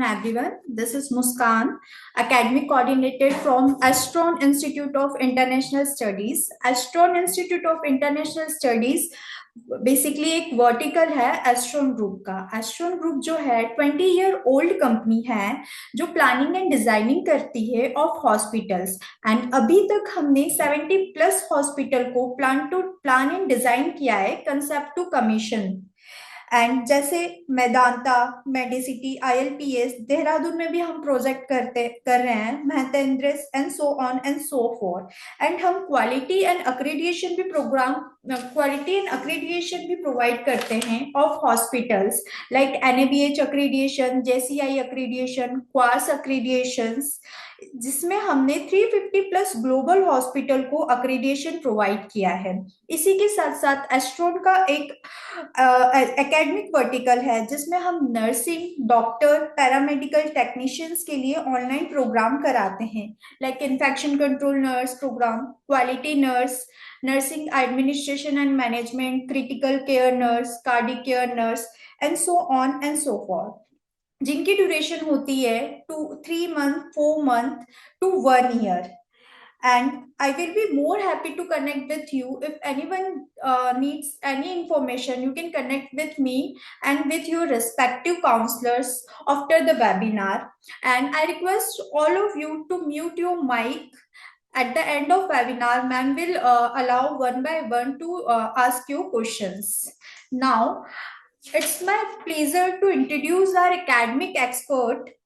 afternoon, everyone. This is Muskan, academic coordinator from Astron Institute of International Studies. Astron Institute of International Studies basically एक vertical है oestrone group का। Oestrone group जो है 20 year old company है जो planning and designing करती है of hospitals. And अभी तक हमने 70+ हॉस्पिटल को प्लान एंड डिजाइन किया है, कंसेप्ट टू कमीशन। एंड जैसे मेदांता, मेडिसिटी, आईएलपीएस, देहरादून में भी हम प्रोजेक्ट कर रहे हैं, महतेंद्र and so on and so for. And हम क्वालिटी एंड अक्रेडिएशन भी प्रोवाइड करते हैं of hospitals like NABH accreditation, JCI accreditation, क्वास अक्रेडिएशंस, जिसमें हमने 350+ ग्लोबल हॉस्पिटल को अक्रेडिएशन प्रोवाइड किया है। इसी के साथ साथ एस्ट्रोन का एक एकेडमिक वर्टिकल है जिसमें हम नर्सिंग, डॉक्टर, पैरामेडिकल टेक्नीशियंस के लिए ऑनलाइन प्रोग्राम कराते हैं like infection control nurse program, quality nurse, nursing administration and management, critical care nurse, cardiac care nurse and so on and so forth, जिनकी duration होती है 3 month, 4 month to 1 year. And I will be more happy to connect with you. If anyone needs any information, you can connect with me and with your respective counselors after the webinar. And I request all of you to mute your mic. At the end of webinar, ma'am will allow one by one to ask you questions. Now, it's my pleasure to introduce our academic expert,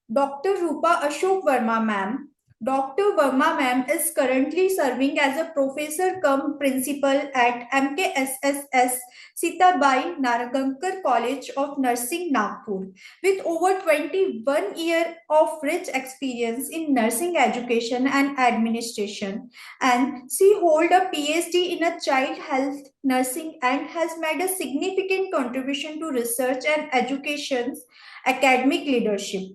Dr. Rupa Ashok Verma ma'am. Dr. Verma ma'am is currently serving as a professor cum principal at MKSSS Sitabai Naragankar College of Nursing, Nagpur, with over 21 years of rich experience in nursing education and administration. And she holds a PhD in a child health nursing and has made a significant contribution to research and education's academic leadership.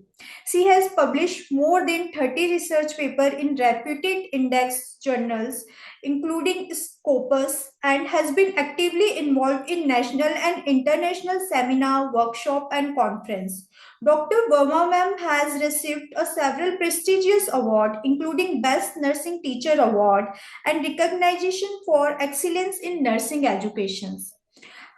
She has published more than 30 research papers in reputed index journals, including Scopus, and has been actively involved in national and international seminar, workshop, and conference. Dr. Verma ma'am has received several prestigious awards, including Best Nursing Teacher Award and recognition for excellence in nursing education.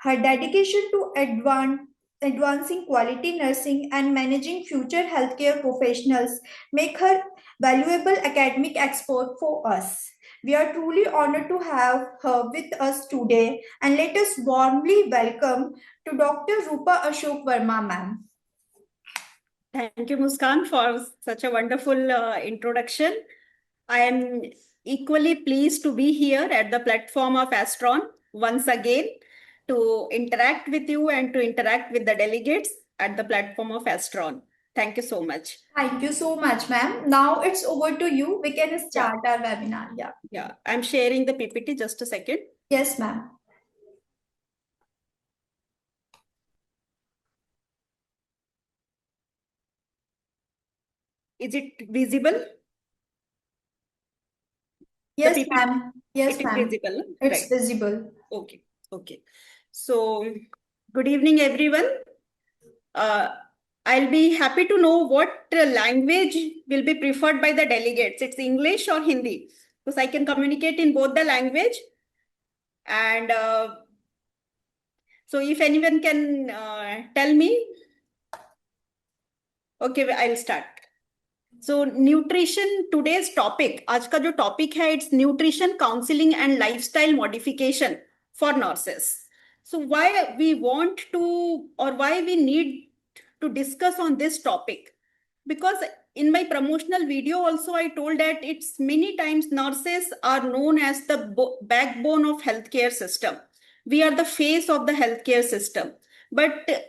Her dedication to advancing quality nursing and managing future healthcare professionals make her valuable academic expert for us. We are truly honored to have her with us today, and let us warmly welcome to Dr. Rupa Ashok Verma ma'am. Thank you, Muskan, for such a wonderful introduction. I am equally pleased to be here at the platform of Astron once again, to interact with you and to interact with the delegates at the platform of Astron. Thank you so much. Thank you so much, ma'am. Now it's over to you. We can start our webinar. Yeah, I'm sharing the PPT. Just a second. Yes, ma'am. Is it visible? Yes, ma'am. Yes, ma'am. It's visible. It's visible. Okay. So, good evening, everyone. I'll be happy to know what language will be preferred by the delegates. It's English or Hindi, because I can communicate in both the language. And so if anyone can tell me. Okay, I'll start. So nutrition, today's topic, आज का जो topic है, it's nutrition, counseling and lifestyle modification for nurses. So why we want to, or why we need to discuss on this topic? Because in my promotional video also I told that it's many times nurses are known as the backbone of healthcare system. We are the face of the healthcare system. But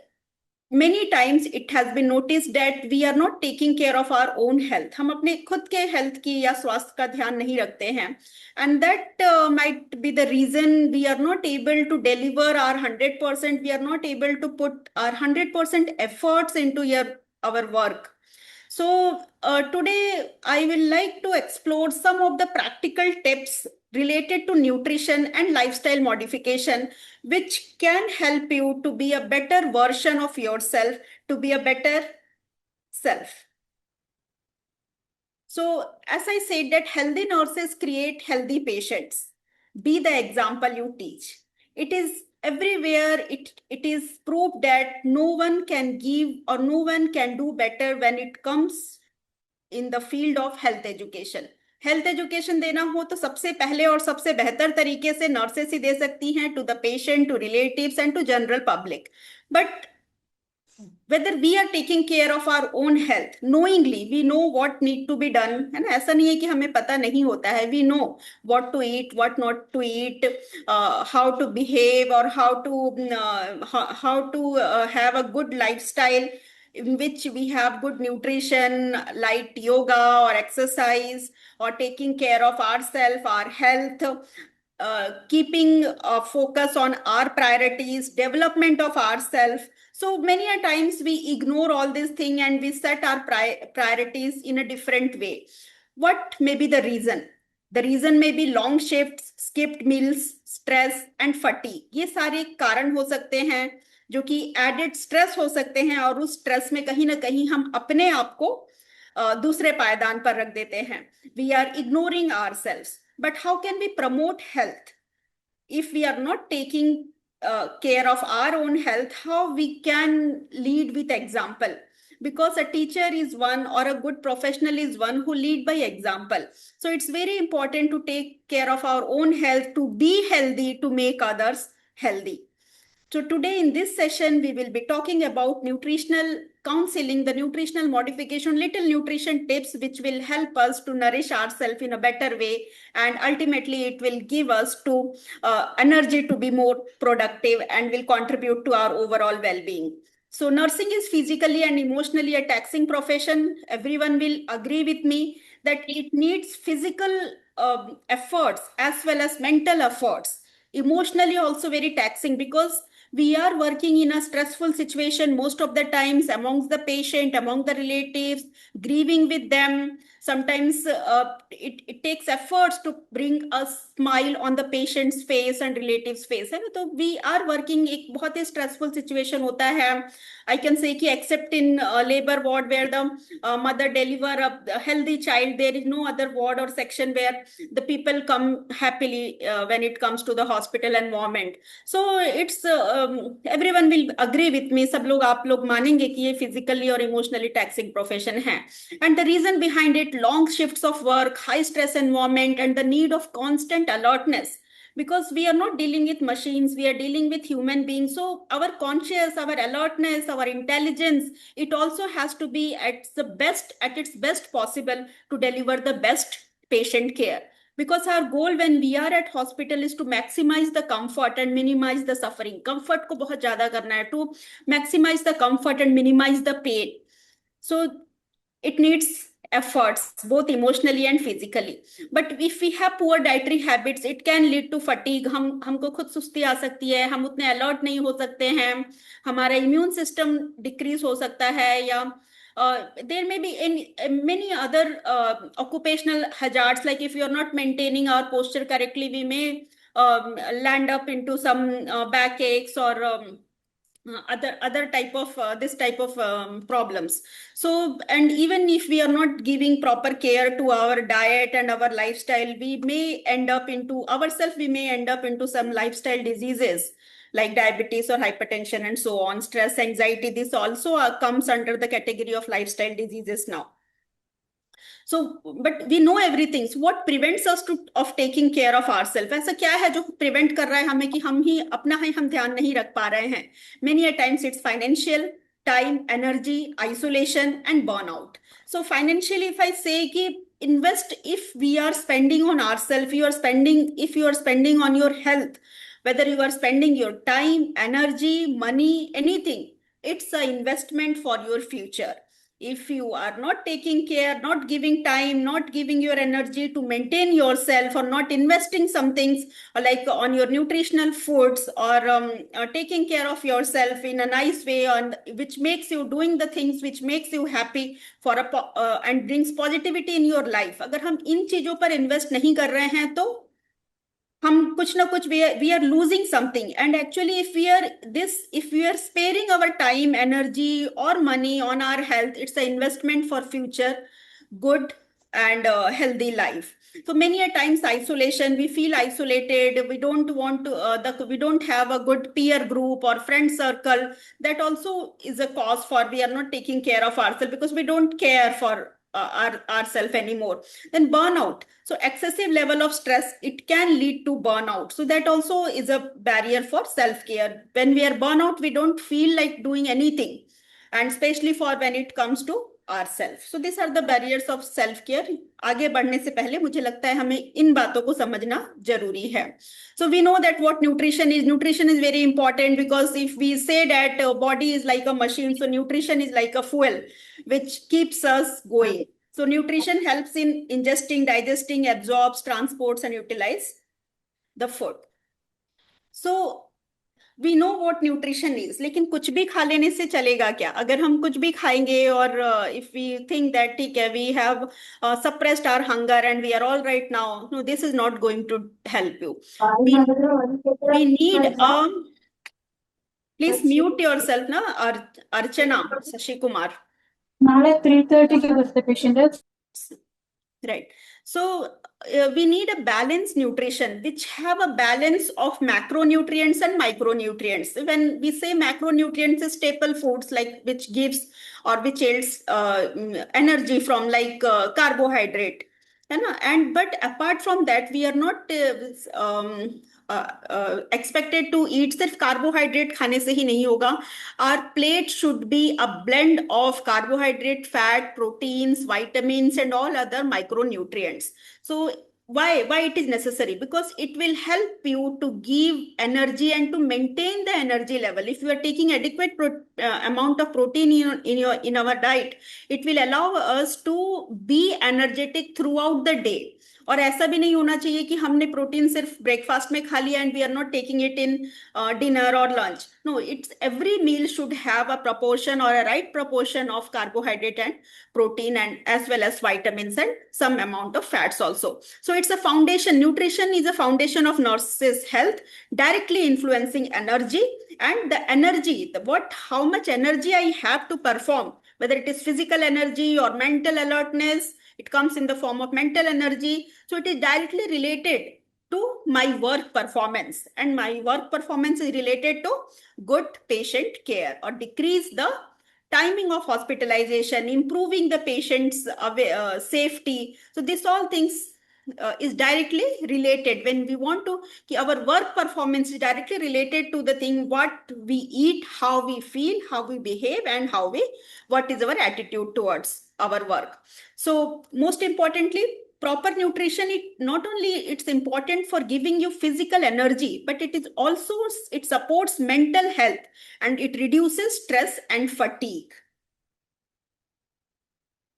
many times it has been noticed that we are not taking care of our own health. हम अपने खुद के health की या स्वास्थ्य का ध्यान नहीं रखते हैं. And that might be the reason we are not able to deliver our 100%. We are not able to put our 100% efforts into our work. So today I will like to explore some of the practical tips related to nutrition and lifestyle modification, which can help you to be a better version of yourself, to be a better self. So, as I said, that healthy nurses create healthy patients. Be the example you teach. It is everywhere, it is proved that no one can give or no one can do better when it comes in the field of health education. Health education देना हो तो सबसे पहले और सबसे बेहतर तरीके से नर्सेस ही दे सकती हैं to the patient, to relatives and to general public. But whether we are taking care of our own health knowingly, we know what need to be done, है ना. ऐसा नहीं है कि हमें पता नहीं होता है. We know what to eat, what not to eat, how to behave, or how to have a good lifestyle in which we have good nutrition, light yoga or exercise, or taking care of ourselves, our health, keeping a focus on our priorities, development of ourselves. So many a times we ignore all these things and we set our priorities in a different way. What may be the reason? The reason may be long shifts, skipped meals, stress and fatigue. ये सारे कारण हो सकते हैं जो कि added stress हो सकते हैं, और उस स्ट्रेस में कहीं ना कहीं हम अपने आप को दूसरे पायदान पर रख देते हैं. We are ignoring our selves. But how can we promote health if we are not taking care of our own health? How we can lead with example? Because a teacher is one, or a good professional is one who lead by example. So it's very important to take care of our own health, to be healthy, to make others healthy. So today in this session, we will be talking about nutritional counseling, the nutritional modification, little nutrition tips which will help us to nourish ourselves in a better way, and ultimately it will give us to energy to be more productive and will contribute to our overall well-being. So nursing is physically and emotionally a taxing profession. Everyone will agree with me that it needs physical efforts as well as mental efforts. Emotionally also very taxing, because we are working in a stressful situation most of the times amongst the patient, among the relatives, grieving with them. Sometimes it takes efforts to bring a smile on the patient's face and relatives face, है ना. तो we are working, एक बहुत ही stressful situation होता है. I can say कि except in labor ward where the mother deliver a healthy child, there is no other ward or section where the people come happily when it comes to the hospital environment. So it's everyone will agree with me, सब लोग आप लोग मानेंगे कि ये physically और emotionally taxing profession है. And the reason behind it, long shifts of work, high stress environment, and the need of constant alertness, because we are not dealing with machines, we are dealing with human beings. So our conscious, our alertness, our intelligence, it also has to be at its best possible to deliver the best patient care. Because our goal when we are at hospital is to maximize the comfort and minimize the suffering. Comfort को बहुत ज़्यादा करना है, to maximize the comfort and minimize the pain. So it needs efforts both emotionally and physically. But if we have poor dietary habits, it can lead to fatigue. हमको खुद सुस्ती आ सकती है, हम उतने अलर्ट नहीं हो सकते हैं, हमारा इम्यून सिस्टम डिक्रीज हो सकता है, या there may be many other occupational hazards, like if you are not maintaining our posture correctly, we may land up into some back aches or other type of this type of problems. So, and even if we are not giving proper care to our diet and our lifestyle, we may end up into some lifestyle diseases like diabetes or hypertension and so on, stress, anxiety. This also comes under the category of lifestyle diseases now. So, but we know everything. So what prevents us of taking care of ourselves? ऐसा क्या है जो prevent कर रहा है हमें कि हम ही अपना हम ध्यान नहीं रख पा रहे हैं? Many a times it's financial, time, energy, isolation, and burnout. So financially, if I say कि invest, if we are spending on ourselves, if you are spending on your health, whether you are spending your time, energy, money, anything, it's an investment for your future. If you are not taking care, not giving time, not giving your energy to maintain yourself, or not investing some things like on your nutritional foods, or taking care of yourself in a nice way, on which makes you doing the things which makes you happy for and brings positivity in your life, अगर हम इन चीजों पर invest नहीं कर रहे हैं तो हम कुछ ना कुछ we are losing something. And actually if we are sparing our time, energy or money on our health, it's an investment for future good and healthy life. So many a times isolation, we feel isolated, we don't want to we don't have a good peer group or friend circle. That also is a cause for we are not taking care of ourselves, because we don't care for ourselves anymore. Then burnout, so excessive level of stress, it can lead to burnout. So that also is a barrier for self care. When we are burnout, we don't feel like doing anything, and especially for when it comes to ourselves. So these are the barriers of self care. आगे बढ़ने से पहले मुझे लगता है हमें इन बातों को समझना जरूरी है. So we know that what nutrition is. Nutrition is very important, because if we say that body is like a machine, so nutrition is like a fuel which keeps us going. So nutrition helps in ingesting, digesting, absorbs, transports, and utilize the food. So we know what nutrition is. लेकिन कुछ भी खा लेने से चलेगा क्या? अगर हम कुछ भी खाएंगे और इफ वी थिंक दैट ठीक है, we have suppressed our hunger and we are all right now, no, this is not going to help you. We need a, please mute your self ना, अर्चना शशि कुमार. ನಾಳೆ 3:30ಗೆ ಬರುತ್ತೆ patient. Right. So we need a balanced nutrition which have a balance of macronutrients and micronutrients. When we say macronutrients is staple foods, like which gives or which aids energy from, like carbohydrate, and but apart from that, we are not expected to eat सिर्फ carbohydrate खाने से ही नहीं होगा. Our plate should be a blend of carbohydrate, fat, proteins, vitamins, and all other micronutrients. So why it is necessary? Because it will help you to give energy and to maintain the energy level. If you are taking adequate amount of protein in our diet, it will allow us to be energetic throughout the day. और ऐसा भी नहीं होना चाहिए कि हमने protein सिर्फ breakfast में खा लिया and we are not taking it in dinner और lunch. No, it's every meal should have a proportion or a right proportion of carbohydrate and protein, and as well as vitamins and some amount of fats also. So it's a foundation. Nutrition is a foundation of nurse's health, directly influencing energy. And the energy, how much energy I have to perform, whether it is physical energy or mental alertness, it comes in the form of mental energy. So it is directly related to my work performance, and my work performance is related to good patient care or decrease the timing of hospitalization, improving the patient's safety. So this all things is directly related. When we want to, our work performance is directly related to the thing what we eat, how we feel, how we behave, and what is our attitude towards our work. So most importantly, proper nutrition, it not only it's important for giving you physical energy, but it is also, it supports mental health, and it reduces stress and fatigue.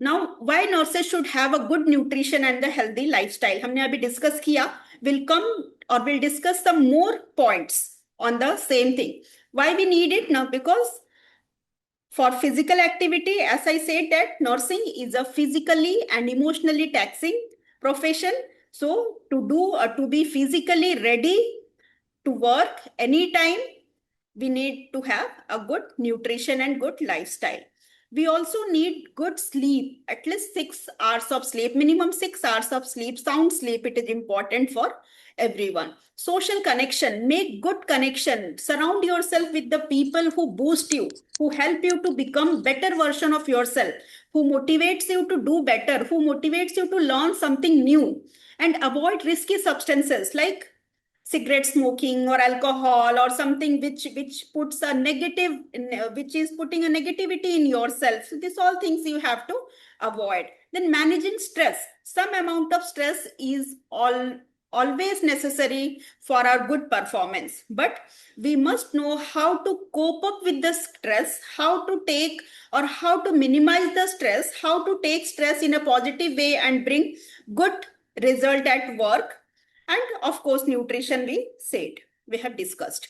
Now, why nurses should have a good nutrition and the healthy lifestyle? हमने अभी discuss किया. We'll discuss some more points on the same thing. Why we need it now? Because for physical activity, as I said, that nursing is a physically and emotionally taxing profession. So to be physically ready to work anytime, we need to have a good nutrition and good lifestyle. We also need good sleep, at least 6 hours of sleep, minimum 6 hours of sleep, sound sleep. It is important for everyone. Social connection, make good connection. Surround yourself with the people who boost you, who help you to become better version of yourself, who motivates you to do better, who motivates you to learn something new, and avoid risky substances like cigarette smoking or alcohol or something which puts a negative, which is putting a negativity in yourself. So these all things you have to avoid. Then managing stress. Some amount of stress is always necessary for our good performance, but we must know how to cope up with the stress, how to take or how to minimize the stress, how to take stress in a positive way and bring good result at work. And of course, nutrition we have discussed.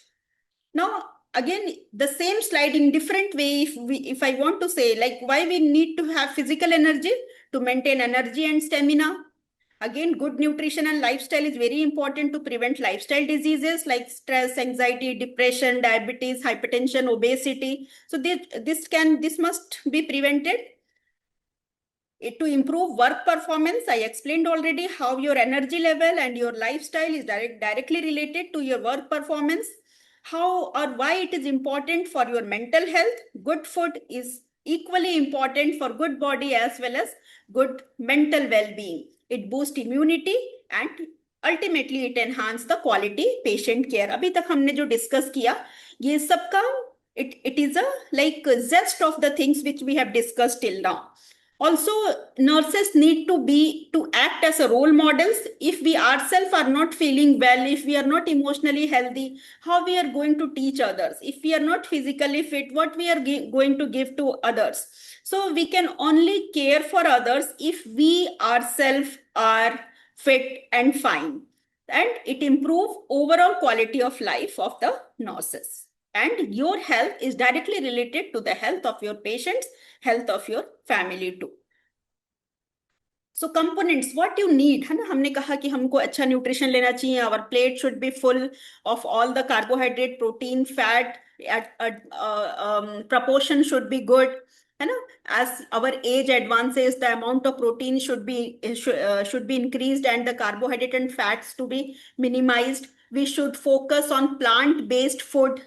Now, again, the same slide in different way. If I want to say, like, why we need to have physical energy, to maintain energy and stamina. Again, good nutrition and lifestyle is very important to prevent lifestyle diseases like stress, anxiety, depression, diabetes, hypertension, obesity. So this must be prevented. To improve work performance, I explained already how your energy level and your lifestyle is directly related to your work performance. How or why it is important for your mental health. Good food is equally important for good body as well as good mental well-being. It boosts immunity and ultimately it enhance the quality patient care. अभी तक हमने जो discuss किया ये सबका it is a like zest of the things which we have discussed till now. Also, nurses need to act as a role models. If we ourselves are not feeling well, if we are not emotionally healthy, how we are going to teach others? If we are not physically fit, what we are going to give to others? So we can only care for others if we ourselves are fit and fine, and it improves overall quality of life of the nurses. And your health is directly related to the health of your patients, health of your family too. So components, what you need, है ना, हमने कहा कि हमको अच्छा nutrition लेना चाहिए. Our plate should be full of all the carbohydrate, protein, fat, proportion should be good. है ना, as our age advances, the amount of protein should be increased and the carbohydrate and fats to be minimized. We should focus on plant-based food.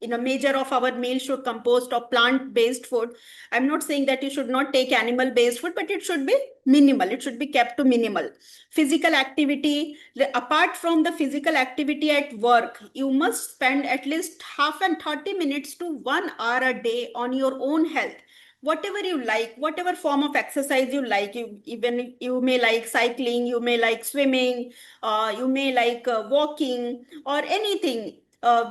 In a major of our meal should composed of plant-based food. I'm not saying that you should not take animal-based food, but it should be minimal. It should be kept to minimal. Physical activity, apart from the physical activity at work, you must spend at least half and 30 minutes to 1 hour a day on your own health. Whatever you like, whatever form of exercise you like, you may like cycling, you may like swimming, you may like walking or anything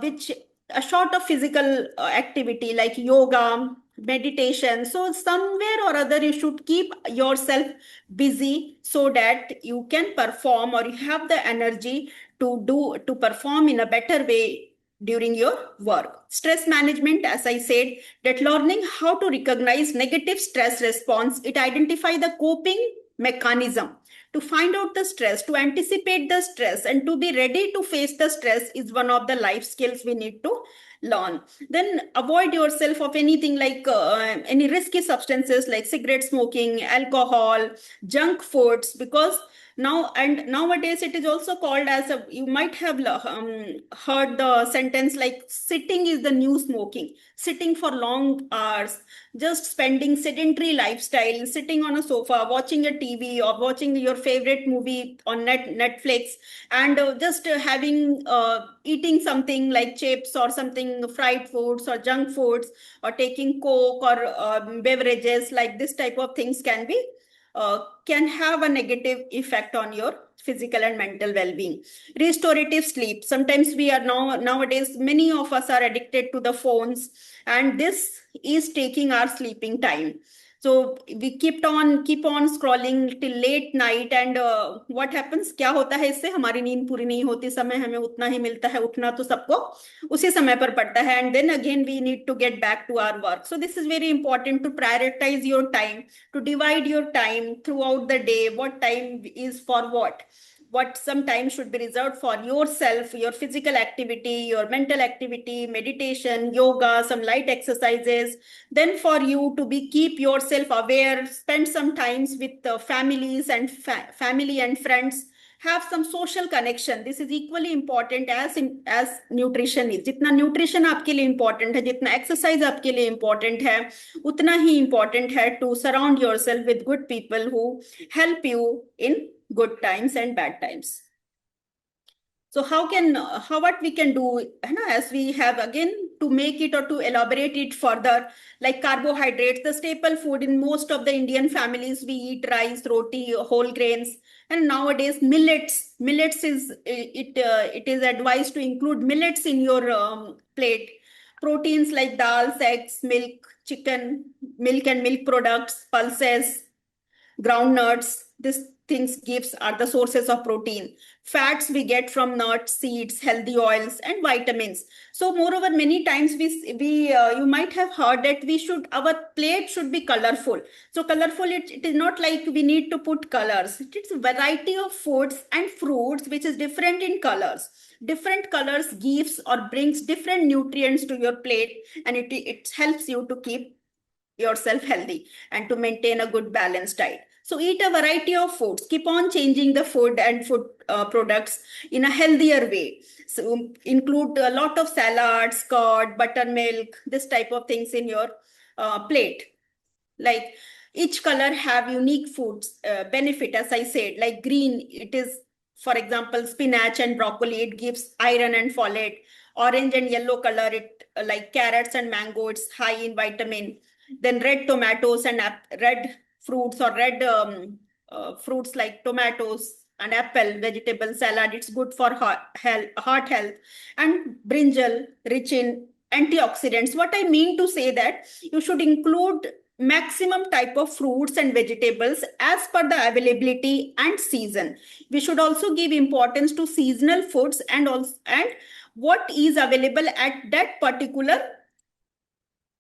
which a sort of physical activity like yoga, meditation. So somewhere or other you should keep yourself busy so that you can perform or you have the energy to perform in a better way during your work. Stress management, as I said, that learning how to recognize negative stress response, it identify the coping mechanism. To find out the stress, to anticipate the stress, and to be ready to face the stress is one of the life skills we need to learn. Then avoid yourself of anything like any risky substances like cigarette smoking, alcohol, junk foods, because nowadays it is also called as you might have heard the sentence like sitting is the new smoking. Sitting for long hours, just spending sedentary lifestyle, sitting on a sofa, watching a TV or watching your favorite movie on Netflix, and just having eating something like chips or something fried foods or junk foods, or taking Coke or beverages like this type of things can have a negative effect on your physical and mental well-being. Restorative sleep. Sometimes we are nowadays, many of us are addicted to the phones, and this is taking our sleeping time. So we keep on scrolling till late night, and what happens, क्या होता है इससे, हमारी नींद पूरी नहीं होती, समय हमें उतना ही मिलता है, उठना तो सबको उसी समय पर पड़ता है, and then again we need to get back to our work. So this is very important to prioritize your time, to divide your time throughout the day, what time is for what some time should be reserved for yourself, your physical activity, your mental activity, meditation, yoga, some light exercises. Then for you to keep yourself aware, spend some times with families and family and friends. Have some social connection. This is equally important as nutrition is. जितना nutrition आपके लिए important है, जितना exercise आपके लिए important है, उतना ही important है to surround yourself with good people who help you in good times and bad times. So what we can do, as we have again to make it or to elaborate it further, like carbohydrates, the staple food in most of the Indian families, we eat rice, roti, whole grains, and nowadays millets is it is advised to include millets in your plate. Proteins like dals, eggs, milk, chicken, milk and milk products, pulses, groundnuts, These things gives are the sources of protein. Fats we get from nuts, seeds, healthy oils, and vitamins. So moreover, many times you might have heard that our plate should be colorful. So colorful, it is not like we need to put colors. It's a variety of foods and fruits which is different in colors. Different colors gives or brings different nutrients to your plate, and it helps you to keep yourself healthy and to maintain a good balanced diet. So eat a variety of foods. Keep on changing the food and food products in a healthier way. So include a lot of salads, curd, buttermilk, this type of things in your plate. Like each color have unique foods benefit, as I said. Like green, it is, for example, spinach and broccoli, it gives iron and folate. Orange and yellow color, it like carrots and mango, it's high in vitamin. Then red tomatoes and red fruits or red fruits like tomatoes and apple, vegetable salad, it's good for heart health. And brinjal, rich in antioxidants. What I mean to say that you should include maximum type of fruits and vegetables as per the availability and season. We should also give importance to seasonal foods and what is available at that particular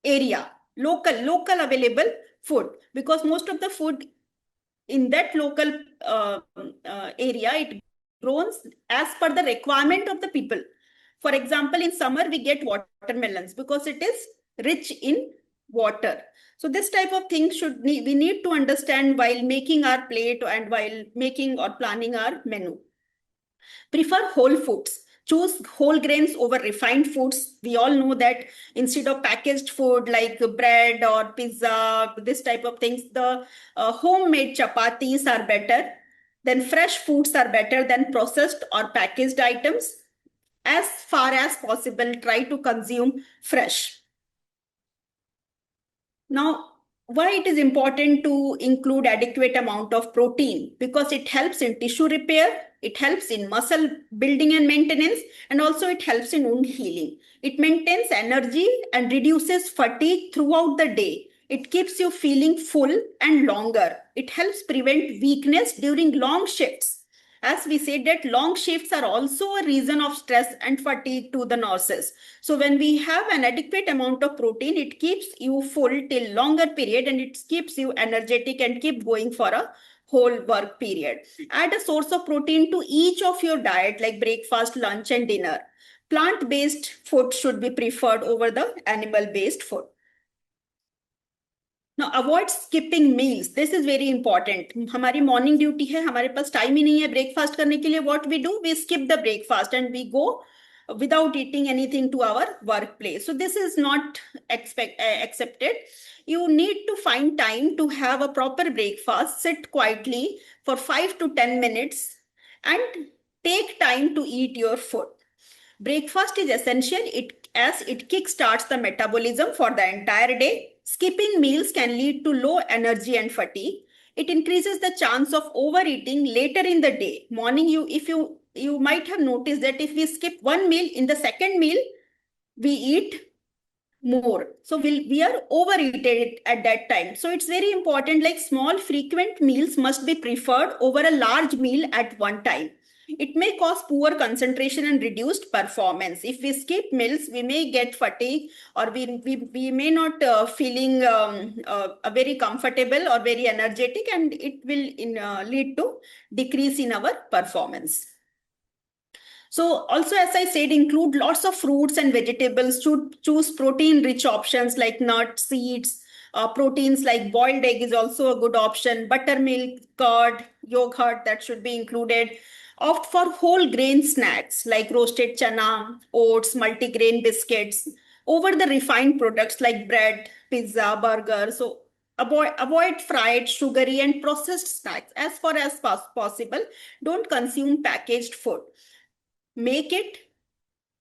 area, local available food, because most of the food in that local area, it grows as per the requirement of the people. For example, in summer we get watermelons because it is rich in water. So this type of thing we need to understand while making our plate and while making or planning our menu. Prefer whole foods. Choose whole grains over refined foods. We all know that instead of packaged food like bread or pizza, this type of things, the homemade chapatis are better. Then fresh foods are better than processed or packaged items. As far as possible, try to consume fresh. Now, why it is important to include adequate amount of protein? Because it helps in tissue repair, it helps in muscle building and maintenance, and also it helps in wound healing. It maintains energy and reduces fatigue throughout the day. It keeps you feeling full and longer. It helps prevent weakness during long shifts. As we said that long shifts are also a reason of stress and fatigue to the nurses. So when we have an adequate amount of protein, it keeps you full till longer period and it keeps you energetic and keep going for a whole work period. Add a source of protein to each of your diet like breakfast, lunch and dinner. Plant-based food should be preferred over the animal-based food. Now, avoid skipping meals. This is very important. हमारी morning duty है, हमारे पास time ही नहीं है breakfast करने के लिए. What we do? We skip the breakfast and we go without eating anything to our workplace. So this is not accepted. You need to find time to have a proper breakfast. Sit quietly for 5 to 10 minutes and take time to eat your food. Breakfast is essential as it kickstarts the metabolism for the entire day. Skipping meals can lead to low energy and fatigue. It increases the chance of overeating later in the day. Morning, you might have noticed that if we skip one meal, in the second meal, we eat more. So we are overeated at that time. So it's very important, like small frequent meals must be preferred over a large meal at one time. It may cause poor concentration and reduced performance. If we skip meals, we may get fatigue or we may not feeling very comfortable or very energetic, and it will lead to decrease in our performance. So also, as I said, include lots of fruits and vegetables. Choose protein-rich options like nuts, seeds, proteins like boiled egg is also a good option. Buttermilk, curd, yogurt, that should be included. Opt for whole grain snacks like roasted chana, oats, multigrain biscuits over the refined products like bread, pizza, burger. So avoid fried, sugary and processed snacks as far as possible. Don't consume packaged food. Make it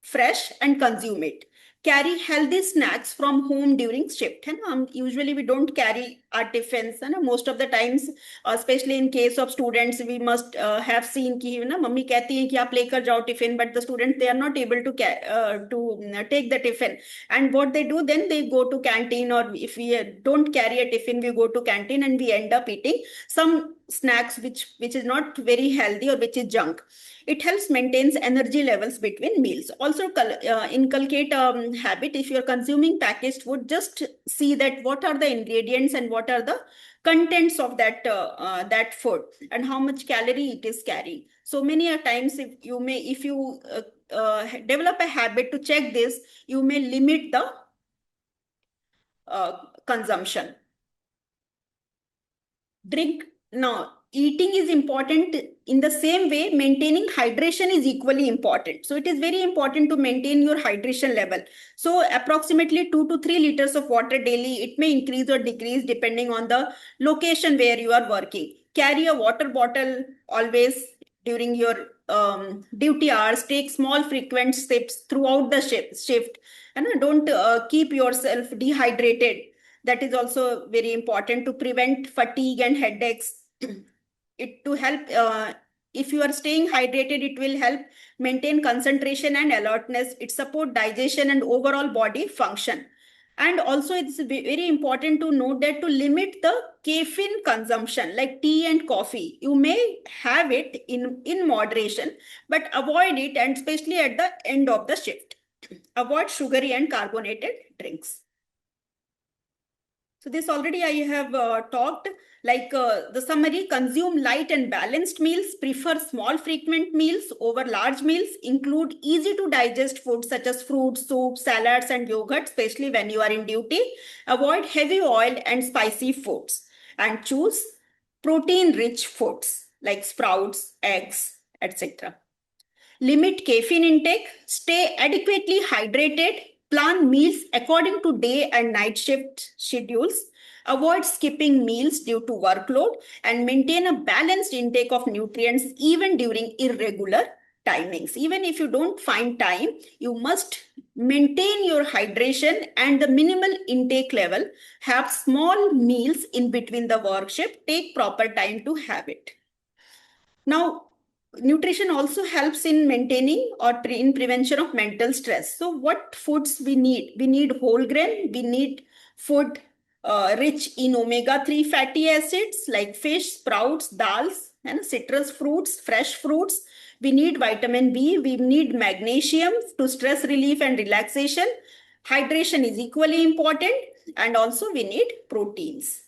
fresh and consume it. Carry healthy snacks from home during shift. Usually we don't carry our tiffins, है ना. Most of the times, especially in case of students, we must have seen कि ना mummy कहती हैं कि आप लेकर जाओ tiffin, but the students, they are not able to take the tiffin. And what they do then, they go to canteen, or if we don't carry a tiffin, we go to canteen and we end up eating some snacks which is not very healthy or which is junk. It helps maintains energy levels between meals. Also inculcate habit. If you're consuming packaged food, just see that what are the ingredients and what are the contents of that food and how much calorie it is carrying. So many a times, if you develop a habit to check this, you may limit the consumption. Drink. Now, eating is important. In the same way, maintaining hydration is equally important. So it is very important to maintain your hydration level. So approximately 2 to 3 liters of water daily. It may increase or decrease depending on the location where you are working. Carry a water bottle always during your duty hours. Take small frequent sips throughout the shift. And don't keep yourself dehydrated. That is also very important to prevent fatigue and headaches. It to help, if you are staying hydrated, it will help maintain concentration and alertness. It support digestion and overall body function. And also it's very important to note that to limit the caffeine consumption, like tea and coffee, you may have it in moderation, but avoid it, and especially at the end of the shift. Avoid sugary and carbonated drinks. So this already I have talked, like the summary: consume light and balanced meals, prefer small frequent meals over large meals, include easy to digest foods such as fruits, soups, salads and yogurt, especially when you are in duty, avoid heavy oil and spicy foods, and choose protein rich foods like sprouts, eggs, etc. Limit caffeine intake, stay adequately hydrated, plan meals according to day and night shift schedules, avoid skipping meals due to workload, and maintain a balanced intake of nutrients even during irregular timings. Even if you don't find time, you must maintain your hydration and the minimal intake level. Have small meals in between the work shift. Take proper time to have it. Now, nutrition also helps in maintaining or in prevention of mental stress. So what foods we need? We need whole grain. We need food rich in omega-3 fatty acids like fish, sprouts, dals, and citrus fruits, fresh fruits. We need vitamin B. We need magnesium to stress relief and relaxation. Hydration is equally important. And also we need proteins.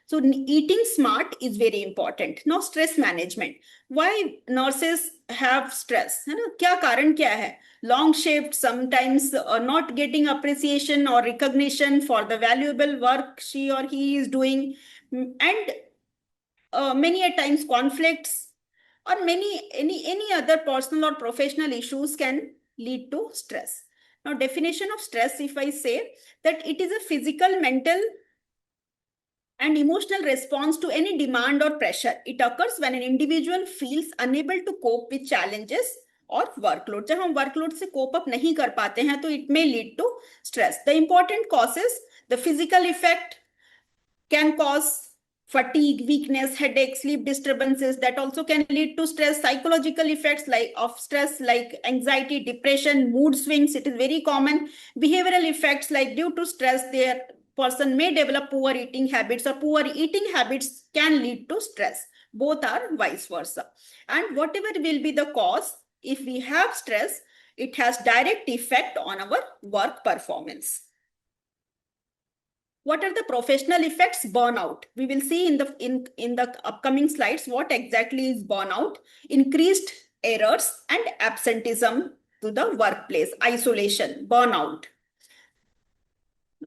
So eating smart is very important. Now stress management. Why nurses have stress? क्या कारण क्या है? Long shift, sometimes not getting appreciation or recognition for the valuable work she or he is doing, and many a times conflicts or any other personal or professional issues can lead to stress. Now definition of stress, if I say that it is a physical, mental and emotional response to any demand or pressure. It occurs when an individual feels unable to cope with challenges or workload. जब हम workload से cope up नहीं कर पाते हैं, तो it may lead to stress. The important causes: the physical effect can cause fatigue, weakness, headache, sleep disturbances. That also can lead to stress. Psychological effects of stress like anxiety, depression, mood swings. It is very common. Behavioral effects like due to stress, their person may develop poor eating habits, or poor eating habits can lead to stress. Both are vice versa. And whatever will be the cause, if we have stress, it has direct effect on our work performance. What are the professional effects? Burnout. We will see in the upcoming slides what exactly is burnout. Increased errors and absenteeism to the workplace. Isolation, burnout.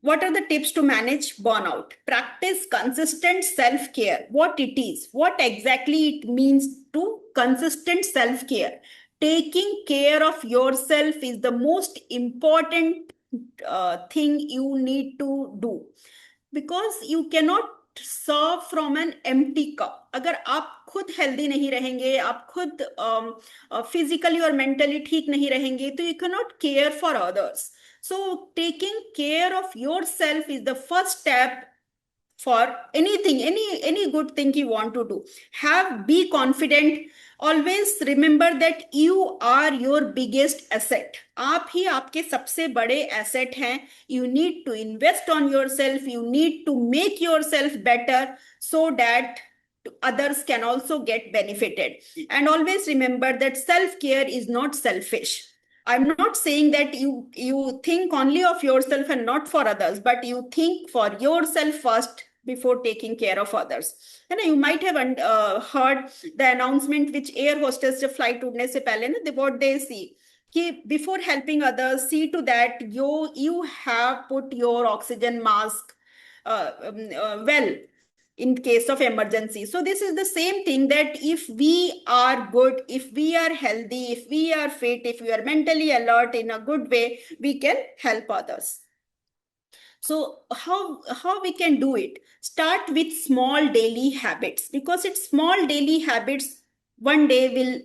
What are the tips to manage burnout? Practice consistent self-care. What it is, what exactly it means to consistent self-care. Taking care of yourself is the most important thing you need to do, because you cannot serve from an empty cup. अगर आप खुद healthy नहीं रहेंगे, आप खुद physically और mentally ठीक नहीं रहेंगे, तो you cannot care for others. So taking care of yourself is the first step for anything, any good thing you want to do. Be confident. Always remember that you are your biggest asset. आप ही आपके सबसे बड़े asset हैं. You need to invest on yourself. You need to make yourself better so that others can also get benefited. And always remember that self-care is not selfish. I'm not saying that you think only of yourself and not for others, but you think for yourself first before taking care of others. And you might have heard the announcement which air hostess जब flight उड़ने से पहले ना what they see कि before helping others, see to that you have put your oxygen mask well in case of emergency. So this is the same thing, that if we are good, if we are healthy, if we are fit, if we are mentally alert in a good way, we can help others. So how we can do it? Start with small daily habits, because it's small daily habits one day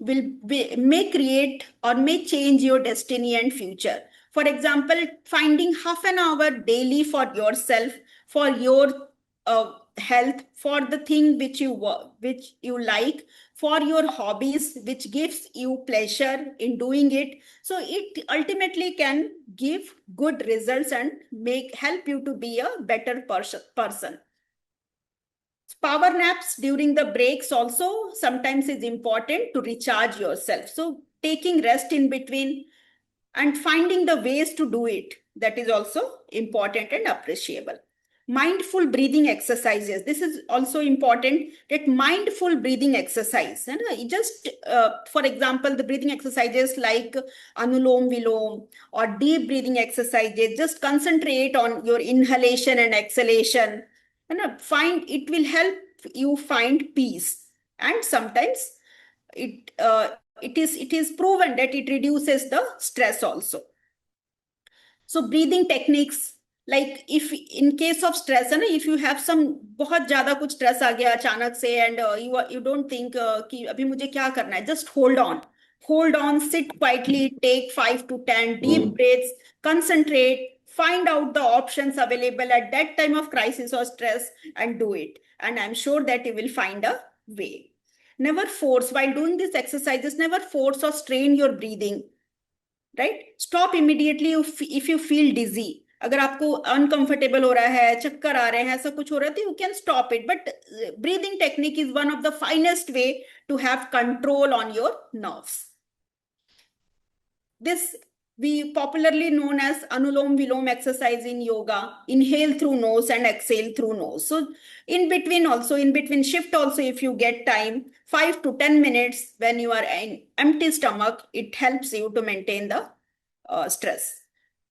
may create or may change your destiny and future. For example, finding half an hour daily for yourself, for your health, for the thing which you like, for your hobbies, which gives you pleasure in doing it. So it ultimately can give good results and help you to be a better person. Power naps during the breaks also sometimes is important to recharge yourself. So taking rest in between and finding the ways to do it, that is also important and appreciable. Mindful breathing exercises. This is also important, that mindful breathing exercise. And just for example, the breathing exercises like Anulom Vilom or deep breathing exercises, just concentrate on your inhalation and exhalation. And it will help you find peace. And sometimes it is proven that it reduces the stress also. So breathing techniques, like if in case of stress, and if you have some बहुत ज़्यादा कुछ stress आ गया अचानक से, and you don't think कि अभी मुझे क्या करना है, just hold on, sit quietly, take 5 to 10 deep breaths, concentrate, find out the options available at that time of crisis or stress and do it. And I'm sure that you will find a way. Never force, while doing these exercises, never force or strain your breathing. Right? Stop immediately if you feel dizzy. अगर आपको uncomfortable हो रहा है, चक्कर आ रहे हैं, ऐसा कुछ हो रहा है, तो you can stop it. But breathing technique is one of the finest way to have control on your nerves. This we popularly known as Anulom Vilom exercise in yoga. Inhale through nose and exhale through nose. So in between shift also, if you get time, 5 to 10 minutes when you are in empty stomach, it helps you to maintain the stress,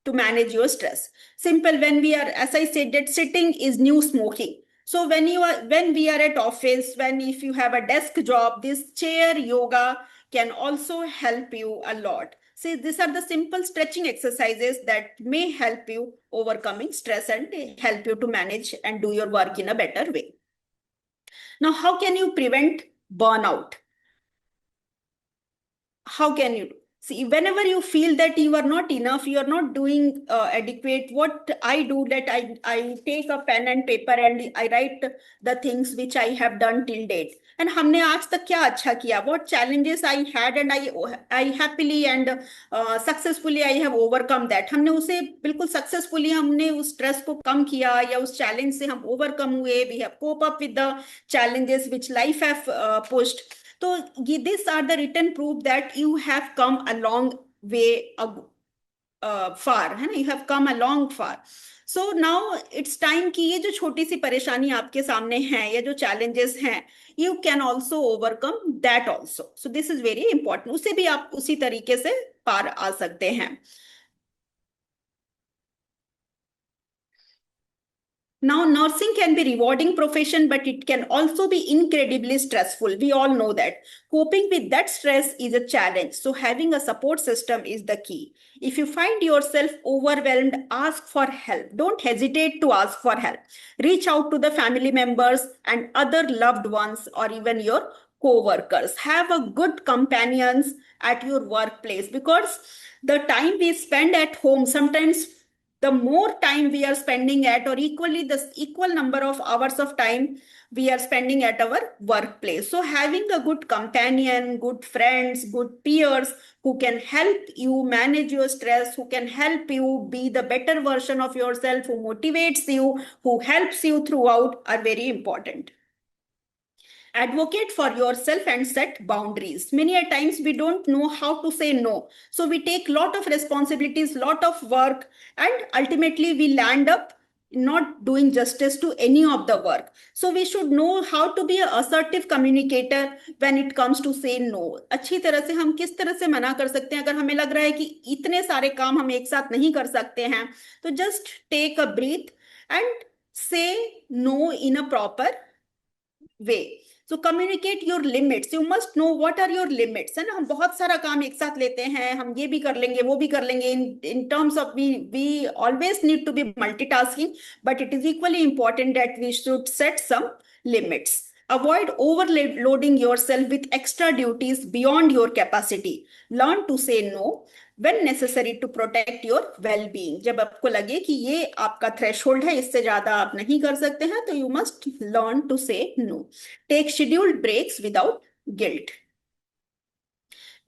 to manage your stress. Simple, when we are, as I said, that sitting is new smoking. So when we are at office, if you have a desk job, this chair yoga can also help you a lot. See, these are the simple stretching exercises that may help you overcoming stress and help you to manage and do your work in a better way. Now, how can you prevent burnout? How can you do? See, whenever you feel that you are not enough, you are not doing adequate, what I do, that I take a pen and paper and I write the things which I have done till date. And हमने आज तक क्या अच्छा किया? What challenges I had, and I happily and successfully I have overcome that. हमने उसे बिल्कुल successfully हमने उस stress को कम किया, या उस challenge से हम overcome हुए. We have cope up with the challenges which life have pushed. So these are the written proof that you have come a long way far, है ना? You have come a long far. So now it's time कि ये जो छोटी सी परेशानी आपके सामने है, ये जो challenges हैं, you can also overcome that also. So this is very important. उसे भी आप उसी तरीके से पार आ सकते हैं. Now, nursing can be a rewarding profession, but it can also be incredibly stressful. We all know that. Coping with that stress is a challenge. So having a support system is the key. If you find yourself overwhelmed, ask for help. Don't hesitate to ask for help. Reach out to the family members and other loved ones, or even your co-workers. Have a good companions at your workplace, because the time we spend at home, sometimes the more time we are spending at, or equally the equal number of hours of time we are spending at our workplace. So having a good companion, good friends, good peers who can help you manage your stress, who can help you be the better version of yourself, who motivates you, who helps you throughout, are very important. Advocate for yourself and set boundaries. Many a times we don't know how to say no, so we take lot of responsibilities, lot of work, and ultimately we land up not doing justice to any of the work. So we should know how to be an assertive communicator when it comes to say no. अच्छी तरह से हम किस तरह से मना कर सकते हैं अगर हमें लग रहा है कि इतने सारे काम हम एक साथ नहीं कर सकते हैं, तो just take a breath and say no in a proper way. So communicate your limits. You must know what are your limits. है ना, हम बहुत सारा काम एक साथ लेते हैं, हम ये भी कर लेंगे, वो भी कर लेंगे. In terms of we always need to be multitasking, but it is equally important that we should set some limits. Avoid overloading yourself with extra duties beyond your capacity. Learn to say no when necessary to protect your well-being. जब आपको लगे कि ये आपका threshold है, इससे ज्यादा आप नहीं कर सकते हैं, तो you must learn to say no. Take scheduled breaks without guilt.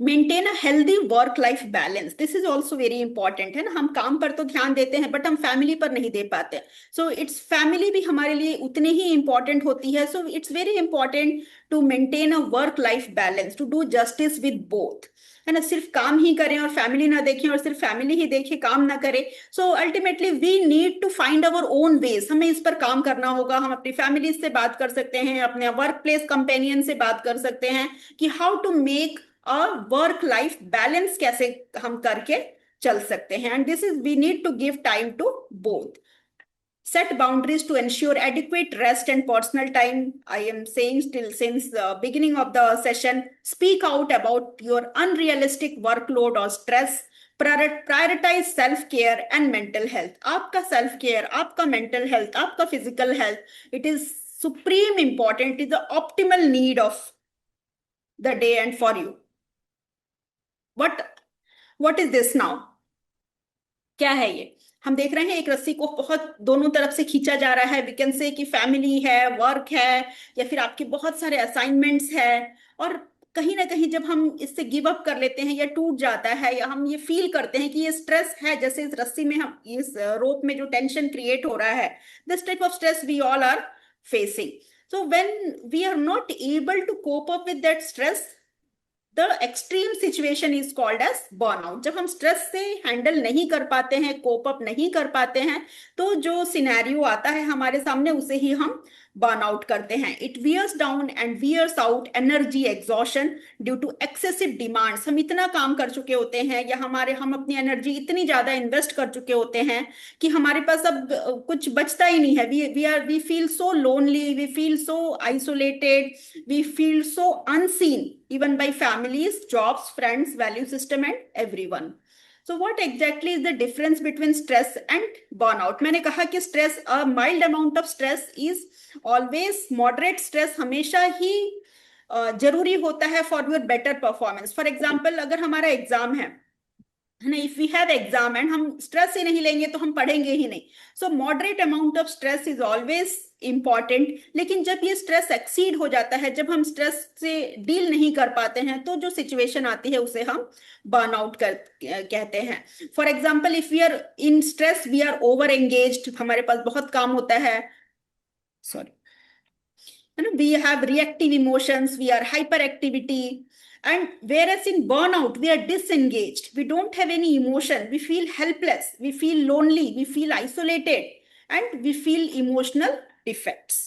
Maintain a healthy work life balance. This is also very important. है ना, हम काम पर तो ध्यान देते हैं बट हम फैमिली पर नहीं दे पाते. सो इट्स फैमिली भी हमारे लिए उतनी ही इंपॉर्टेंट होती है. So it's very important to maintain a work life balance, to do justice with both. है ना, सिर्फ काम ही करें और फैमिली ना देखें, और सिर्फ फैमिली ही देखे काम ना करें. So ultimately we need to find our own ways. हमें इस पर काम करना होगा. हम अपनी फैमिली से बात कर सकते हैं, अपने वर्क प्लेस कंपेनियन से बात कर सकते हैं कि how to make work life balance कैसे हम करके चल सकते हैं. And this is we need to give time to both. Set boundaries to ensure adequate rest and personal time. I am saying still since the beginning of the session, speak out about your unrealistic workload or stress. Prioritize self-care and mental health. आपका self-care, आपका mental health, आपका physical health, it is supreme important. It is the optimal need of the day and for you. What is this now? क्या है ये? हम देख रहे हैं एक रस्सी को बहुत दोनों तरफ से खींचा जा रहा है. वी कैन से कि फैमिली है, वर्क है, या फिर आपके बहुत सारे असाइनमेंट्स है. और कहीं ना कहीं जब हम इससे गिव अप कर लेते हैं या टूट जाता है, या हम ये फील करते हैं कि ये स्ट्रेस है, जैसे इस रस्सी में हम इस रोप में जो टेंशन क्रिएट हो रहा है, this type of stress we all are facing. So when we are not able to cope up with that stress, the extreme situation is called as burnout. जब हम स्ट्रेस से हैंडल नहीं कर पाते हैं, कोप अप नहीं कर पाते हैं, तो जो सिनेरियो आता है हमारे सामने, उसे ही हम बर्नआउट करते हैं. It wears down and wears out energy exhaustion due to excessive demands. हम इतना काम कर चुके होते हैं, या हम अपनी एनर्जी इतनी ज्यादा इन्वेस्ट कर चुके होते हैं कि हमारे पास अब कुछ बचता ही नहीं है. We feel so lonely, we feel so isolated, we feel so unseen even by families, jobs, friends, value system and everyone. So what exactly is the difference between stress and burnout? मैंने कहा कि stress, a mild amount of stress is always, moderate stress हमेशा ही जरूरी होता है for your better performance. For example, अगर हमारा exam है ना, if we have exam and हम स्ट्रेस ही नहीं लेंगे तो हम पढ़ेंगे ही नहीं. So moderate amount of stress is always important. लेकिन जब ये स्ट्रेस एक्सीड हो जाता है, जब हम स्ट्रेस से डील नहीं कर पाते हैं, तो जो सिचुएशन आती है उसे हम बर्नआउट कहते हैं. For example, if we are in stress, we are over engaged, हमारे पास बहुत काम होता है, sorry, we have reactive emotions, we are hyperactivity. And whereas in burnout, we are disengaged, we don't have any emotion, we feel helpless, we feel lonely, we feel isolated, and we feel emotional defects.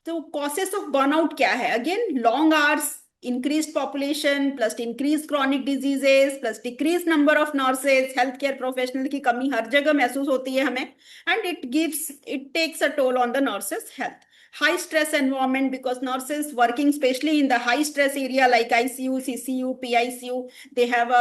So causes of burnout क्या है? Again, long hours, increased population, plus increased chronic diseases, plus decreased number of nurses, healthcare professional की कमी हर जगह महसूस होती है हमें, and it takes a toll on the nurses' health. High stress environment, because nurses working especially in the high stress area like ICU, CCU, PICU, they have a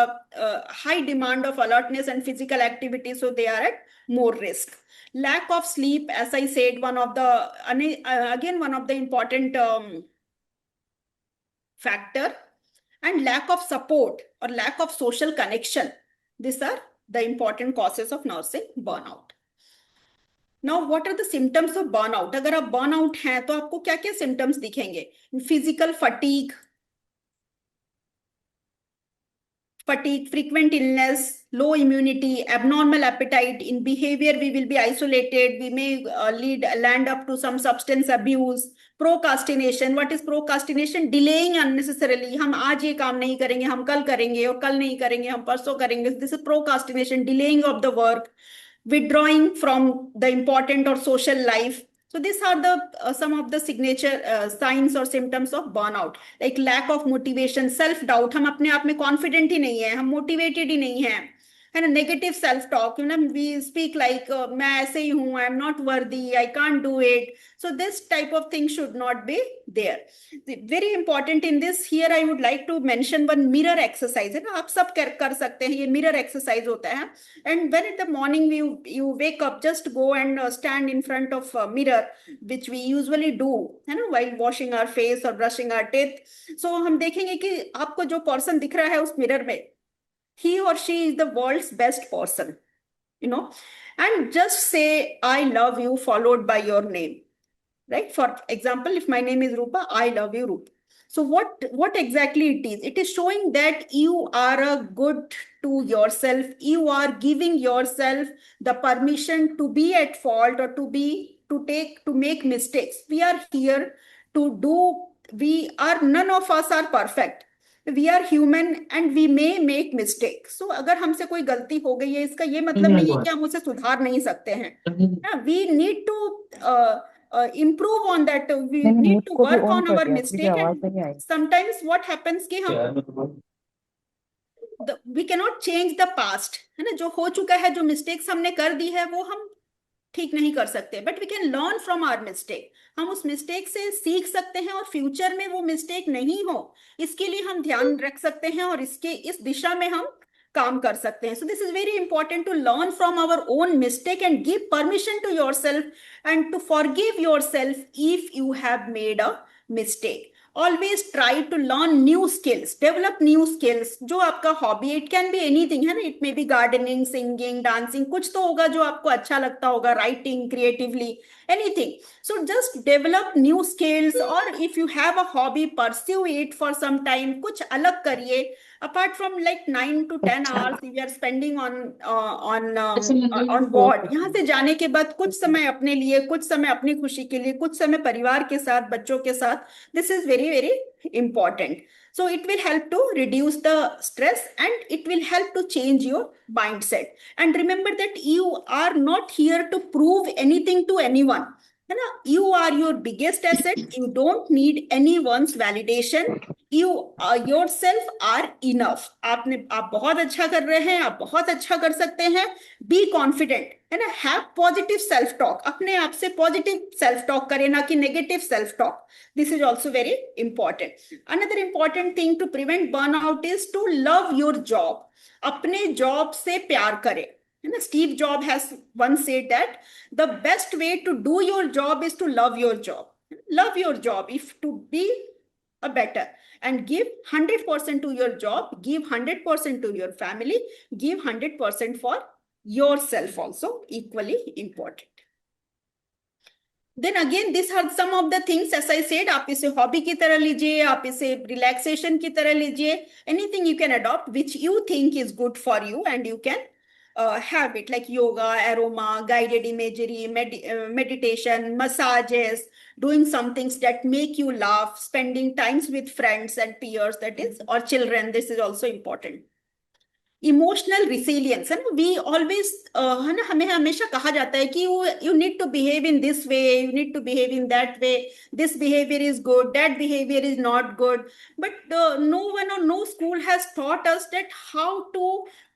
high demand of alertness and physical activity, so they are at more risk. Lack of sleep, as I said, one of the important factor, and lack of support or lack of social connection, these are the important causes of nursing burnout. Now, what are the symptoms of burnout? अगर आप burnout हैं तो आपको क्या क्या symptoms दिखेंगे? Physical fatigue, frequent illness, low immunity, abnormal appetite. In behavior, we will be isolated. We may land up to some substance abuse. Procrastination. What is procrastination? Delaying unnecessarily. हम आज ये काम नहीं करेंगे, हम कल करेंगे, और कल नहीं करेंगे, हम परसों करेंगे. This is procrastination, delaying of the work, withdrawing from the important or social life. So these are the some of the signature signs or symptoms of burnout, like lack of motivation, self doubt. हम अपने आप में confident ही नहीं है, हम motivated ही नहीं है. And negative self talk, we speak like मैं ऐसे ही हूँ, I'm not worthy, I can't do it. So this type of thing should not be there. Very important in this, here I would like to mention one mirror exercise. है ना, आप सब कर सकते हैं, ये mirror exercise होता है. And when in the morning you wake up, just go and stand in front of a mirror, which we usually do, है ना, while washing our face or brushing our teeth. So हम देखेंगे कि आपको जो person दिख रहा है उस mirror में, he or she is the world's best person, and just say, I love you, followed by your name, right? For example, if my name is Rupa, I love you, Rupa. So what exactly it is? It is showing that you are a good to yourself. You are giving yourself the permission to be at fault or to make mistakes. We are here to do, none of us are perfect. We are human and we may make mistakes. So अगर हमसे कोई गलती हो गई है, इसका ये मतलब नहीं है कि हम उसे सुधार नहीं सकते हैं. We need to improve on that. We need to work on our mistake. And sometimes what happens कि हम we cannot change the past, है ना, जो हो चुका है, जो mistakes हमने कर दी है, वो हम ठीक नहीं कर सकते. But we can learn from our mistake. हम उस मिस्टेक से सीख सकते हैं और फ्यूचर में वो मिस्टेक नहीं हो, इसके लिए हम ध्यान रख सकते हैं और इस दिशा में हम काम कर सकते हैं. So this is very important to learn from our own mistake and give permission to yourself and to forgive yourself if you have made a mistake. Always try to learn new skills, develop new skills. जो आपका hobby, it can be anything, है ना, it may be gardening, singing, dancing, कुछ तो होगा जो आपको अच्छा लगता होगा, writing creatively, anything. So just develop new skills, or if you have a hobby, pursue it for some time. कुछ अलग करिए. Apart from like 9 to 10 hours we are spending on board, यहाँ से जाने के बाद कुछ समय अपने लिए, कुछ समय अपनी खुशी के लिए, कुछ समय परिवार के साथ, बच्चों के साथ. This is very, very important. So it will help to reduce the stress and it will help to change your mindset. And remember that you are not here to prove anything to anyone. है ना, you are your biggest asset. You don't need anyone's validation. You yourself are enough. आप बहुत अच्छा कर रहे हैं, आप बहुत अच्छा कर सकते हैं. Be confident, है ना. Have positive self talk. अपने आप से positive self talk करें, ना कि negative self talk. This is also very important. Another important thing to prevent burnout is to love your job. अपने job से प्यार करें. Steve Jobs has once said that the best way to do your job is to love your job. Love your job, if to be a better, and give 100% to your job, give 100% to your family, give 100% for yourself also, equally important. Then again, these are some of the things, as I said, आप इसे hobby की तरह लीजिए, आप इसे relaxation की तरह लीजिए. Anything you can adopt which you think is good for you and you can have it, like yoga, aroma, guided imagery, meditation, massages, doing some things that make you laugh, spending times with friends and peers, that is, or children. This is also important. Emotional resilience, है ना. We always, है ना, हमें हमेशा कहा जाता है कि you need to behave in this way, you need to behave in that way, this behaviour is good, that behaviour is not good. But no one और no school has taught us that how to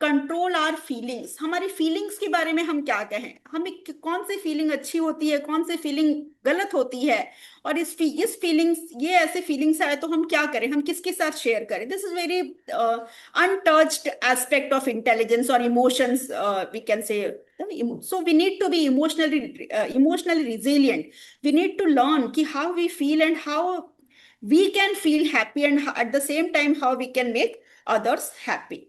control our feelings. हमारी feelings के बारे में हम क्या कहें, हमें कौन सी फीलिंग अच्छी होती है, कौन सी फीलिंग गलत होती है, और इस फीलिंग्स, ये ऐसे फीलिंग्स आए तो हम क्या करें, हम किसके साथ शेयर करें. This is very untouched aspect of intelligence or emotions, we can say. So we need to be emotionally resilient. We need to learn ki how we feel and how we can feel happy, and at the same time how we can make others happy.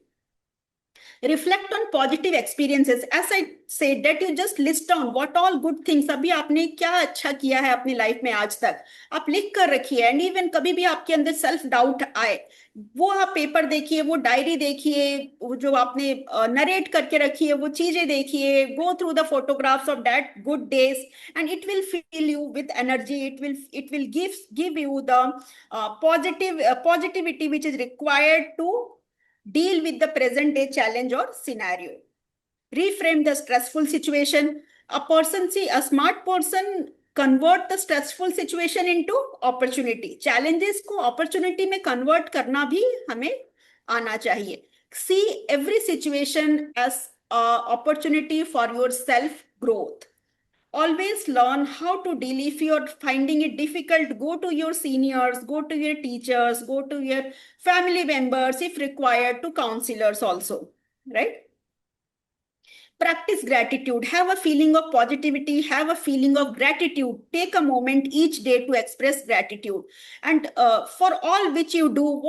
reflect on positive experiences. As I said, that you just list down what all good things अभी आपने क्या अच्छा किया है अपनी life में आज तक, आप लिख कर रखिए. एंड इवन कभी भी आपके अंदर सेल्फ डाउट आए, वो आप पेपर देखिए, वो डायरी देखिए, वो जो आपने नरेट करके रखी है वो चीजें देखिए, go through the photographs of that good days, and it will fill you with energy. It will give you the positivity which is required to deal with the present day challenge or scenario. Reframe the stressful situation. A smart person convert the stressful situation into opportunity. Challenges को opportunity में convert करना भी हमें आना चाहिए. See every situation as a opportunity for your self growth. Always learn how to deal. If you're finding it difficult, go to your seniors, go to your teachers, go to your family members, if required, to counselors also, right? Practice gratitude. Have a feeling of positivity, have a feeling of gratitude. Take a moment each day to express gratitude, and for all which you do,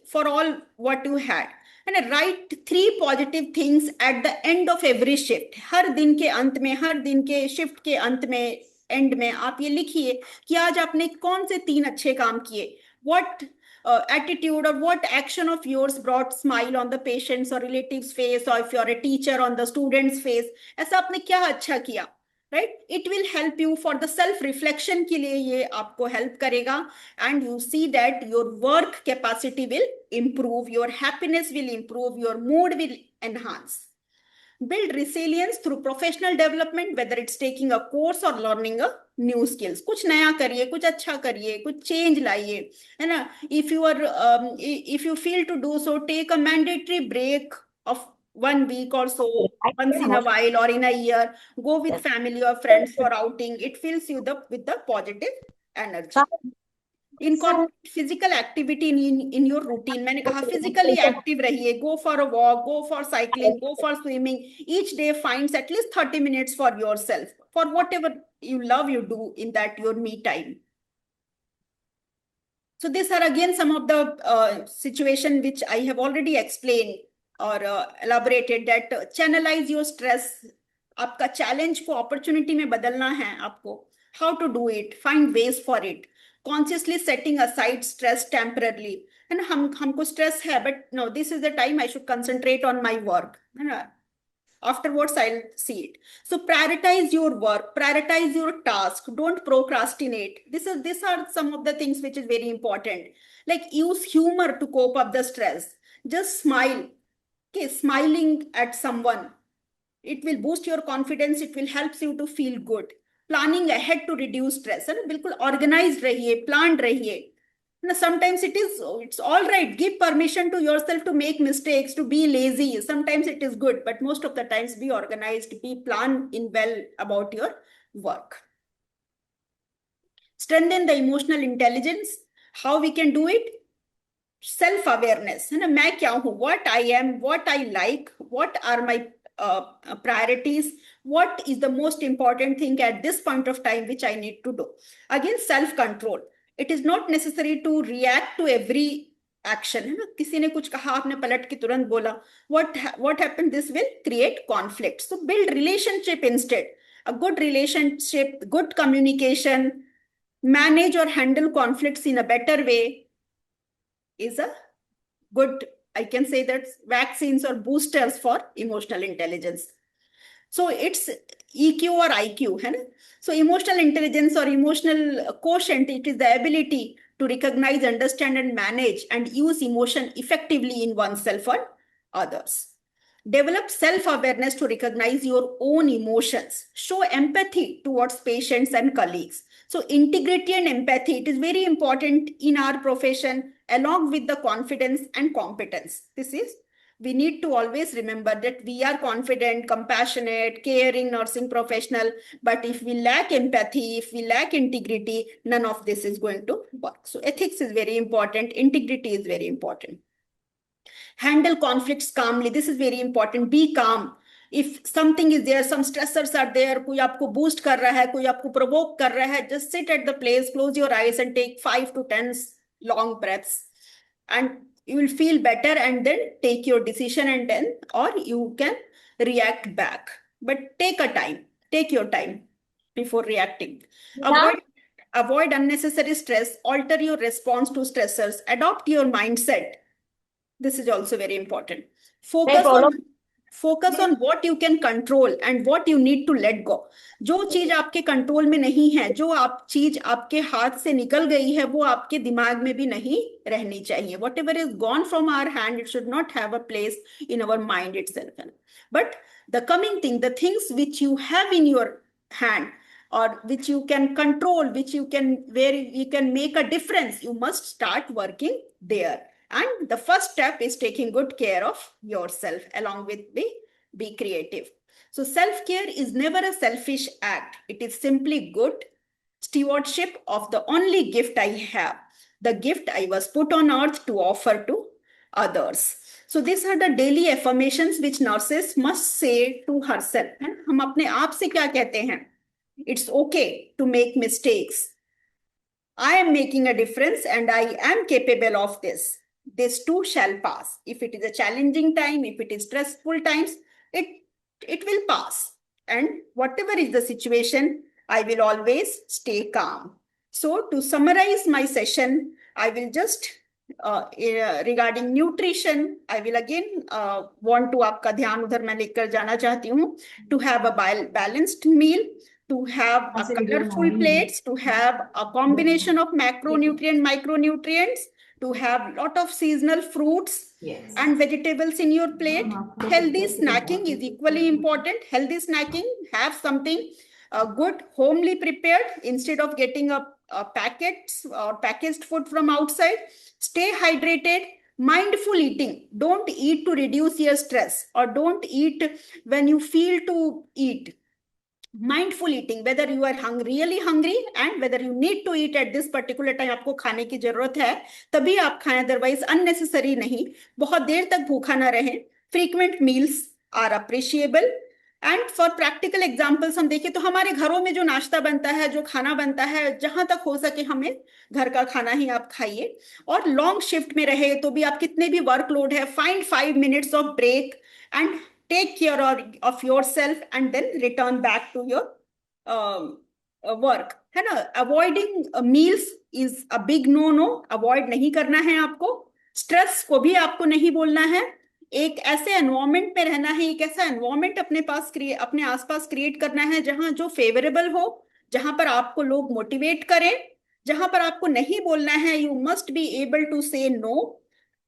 for all what you had. And write 3 positive things at the end of every shift. हर दिन के अंत में, हर दिन के shift के अंत में, and में आप ये लिखिए कि आज आपने कौन से 3 अच्छे काम किए. What attitude or what action of yours brought smile on the patient's or relative's face, or if you're a teacher, on the student's face. ऐसा आपने क्या अच्छा किया, right? It will help you for the self reflection के लिए, ये आपको help करेगा, and you see that your work capacity will improve, your happiness will improve, your mood will enhance. Build resilience through professional development, whether it's taking a course or learning a new skills. कुछ नया करिए, कुछ अच्छा करिए, कुछ change लाइए, है ना? If you feel to do so, take a mandatory break of 1 week or so, once in a while or in a year. Go with family or friends for outing. It fills you with the positive energy. Incorporate physical activity in your routine. मैंने कहा physically active रहिए. Go for a walk, go for cycling, go for swimming. Each day finds at least 30 minutes for yourself, for whatever you love, you do in that your me time. So these are again some of the situation which I have already explained or elaborated, that channelize your stress. आपका challenge को opportunity में बदलना है आपको. How to do it? Find ways for it. Consciously setting aside stress temporarily. And हमको stress है, but no, this is the time I should concentrate on my work. Afterwards, I'll see it. So prioritize your work, prioritize your task. Don't procrastinate. These are some of the things which is very important. Like use humor to cope up the stress. Just smile. Okay, smiling at someone, it will boost your confidence. It will help you to feel good. Planning ahead to reduce stress. है ना, बिल्कुल organized रहिए, planned रहिए. Now, sometimes it's all right. Give permission to yourself to make mistakes, to be lazy. Sometimes it is good, but most of the times be organized, be planned in well about your work. Strengthen the emotional intelligence. How we can do it? Self-awareness. है ना, मैं क्या हूँ? What I am, what I like, what are my priorities, what is the most important thing at this point of time which I need to do. Again, self-control. It is not necessary to react to every action. है ना, किसी ने कुछ कहा, आपने पलट के तुरंत बोला, what happened? This will create conflict. So build relationship instead. A good relationship, good communication, manage or handle conflicts in a better way is a good, I can say that, vaccines or boosters for emotional intelligence. So it's EQ or IQ, है ना? So emotional intelligence or emotional quotient, it is the ability to recognize, understand, and manage and use emotion effectively in oneself or others. Develop self-awareness to recognize your own emotions. Show empathy towards patients and colleagues. So integrity and empathy, it is very important in our profession, along with the confidence and competence. We need to always remember that we are confident, compassionate, caring nursing professional, but if we lack empathy, if we lack integrity, none of this is going to work. So ethics is very important. Integrity is very important. Handle conflicts calmly. This is very important. Be calm. If something is there, some stressors are there, कोई आपको boost कर रहा है, कोई आपको provoke कर रहा है, just sit at the place, close your eyes and take 5 to 10 long breaths. And you will feel better and then take your decision, and then or you can react back. But take your time before reacting. Avoid unnecessary stress, alter your response to stressors, adopt your mindset. This is also very important. Focus on what you can control and what you need to let go. जो चीज आपके control में नहीं है, जो आप चीज आपके हाथ से निकल गई है, वो आपके दिमाग में भी नहीं रहनी चाहिए. Whatever is gone from our hand, it should not have a place in our mind itself. But the coming thing, the things which you have in your hand, or which you can control, where you can make a difference, you must start working there. And the first step is taking good care of yourself, along with be creative. So self-care is never a selfish act. It is simply good stewardship of the only gift I have, the gift I was put on earth to offer to others. So these are the daily affirmations which nurses must say to herself. And हम अपने आप से क्या कहते हैं? It's okay to make mistakes. I am making a difference and I am capable of this. This too shall pass. If it is a challenging time, if it is stressful times, it will pass. And whatever is the situation, I will always stay calm. So to summarize my session, I will just regarding nutrition, I will again want to आपका ध्यान उधर मैं लेकर जाना चाहती हूँ. To have a balanced meal, to have a colorful plates, to have a combination of macronutrient, micronutrients, to have lot of seasonal fruits and vegetables in your plate. Healthy snacking is equally important. Healthy snacking, have something good, homely prepared instead of getting a packets or packaged food from outside. Stay hydrated. Mindful eating. Don't eat to reduce your stress, or don't eat when you feel to eat. Mindful eating, whether you are really hungry and whether you need to eat at this particular time, आपको खाने की जरूरत है तभी आप खाएं, otherwise unnecessary नहीं. बहुत देर तक भूखा ना रहें. Frequent meals are appreciable. And for practical examples हम देखें तो हमारे घरों में जो नाश्ता बनता है, जो खाना बनता है, जहां तक हो सके हमें घर का खाना ही आप खाइए. और लॉन्ग शिफ्ट में रहे तो भी आप कितने भी वर्कलोड है, find 5 minutes of break and take care of yourself and then return back to your work, है ना. Avoiding meals is a big no. Avoid नहीं करना है आपको. स्ट्रेस को भी आपको नहीं बोलना है. एक ऐसे एनवायरमेंट में रहना है, एक ऐसा एनवायरमेंट अपने आसपास क्रिएट करना है जहां जो फेवरेबल हो, जहां पर आपको लोग मोटिवेट करें, जहां पर आपको नहीं बोलना है. You must be able to say no.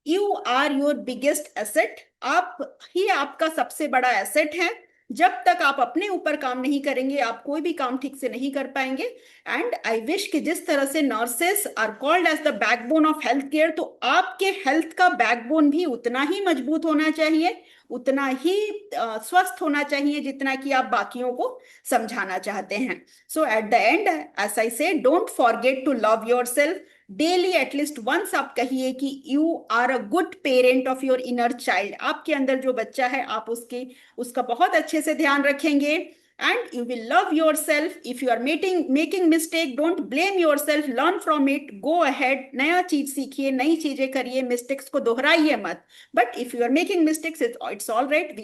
You are your biggest asset. आप ही आपका सबसे बड़ा एसेट है. जब तक आप अपने ऊपर काम नहीं करेंगे, आप कोई भी काम ठीक से नहीं कर पाएंगे. एंड आई विश कि जिस तरह से nurses are called as the backbone of health care, तो आपके हेल्थ का बैकबोन भी उतना ही मजबूत होना चाहिए, उतना ही स्वस्थ होना चाहिए जितना कि आप बाकियों को समझाना चाहते हैं. So at the end, as I say, don't forget to love yourself. Daily at least once आप कहिए कि you are a good parent of your inner child. आपके अंदर जो बच्चा है, आप उसका बहुत अच्छे से ध्यान रखेंगे. And you will love yourself. If you are making mistake, don't blame yourself. Learn from it. Go ahead. नया चीज सीखिए, नई चीजें करिए. Mistakes को दोहराइए मत. But if you are making mistakes, it's all right.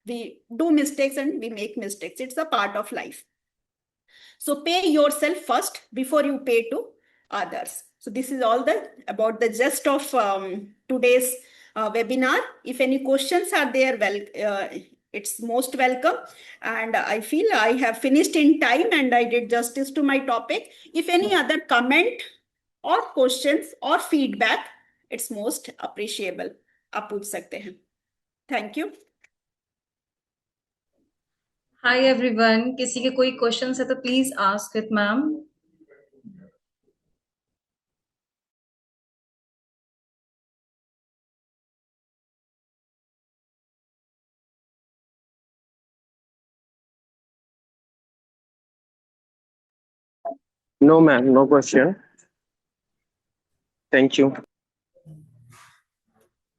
We do mistakes and we make mistakes. It's a part of life. So pay yourself first before you pay to others. So this is all about the gist of today's webinar. If any questions are there, well, it's most welcome. And I feel I have finished in time and I did justice to my topic. If any other comment or questions or feedback, it's most appreciable. आप पूछ सकते हैं. Thank you. Hi everyone. किसी के कोई questions है तो please ask it, ma'am. No, ma'am, no question. Thank you.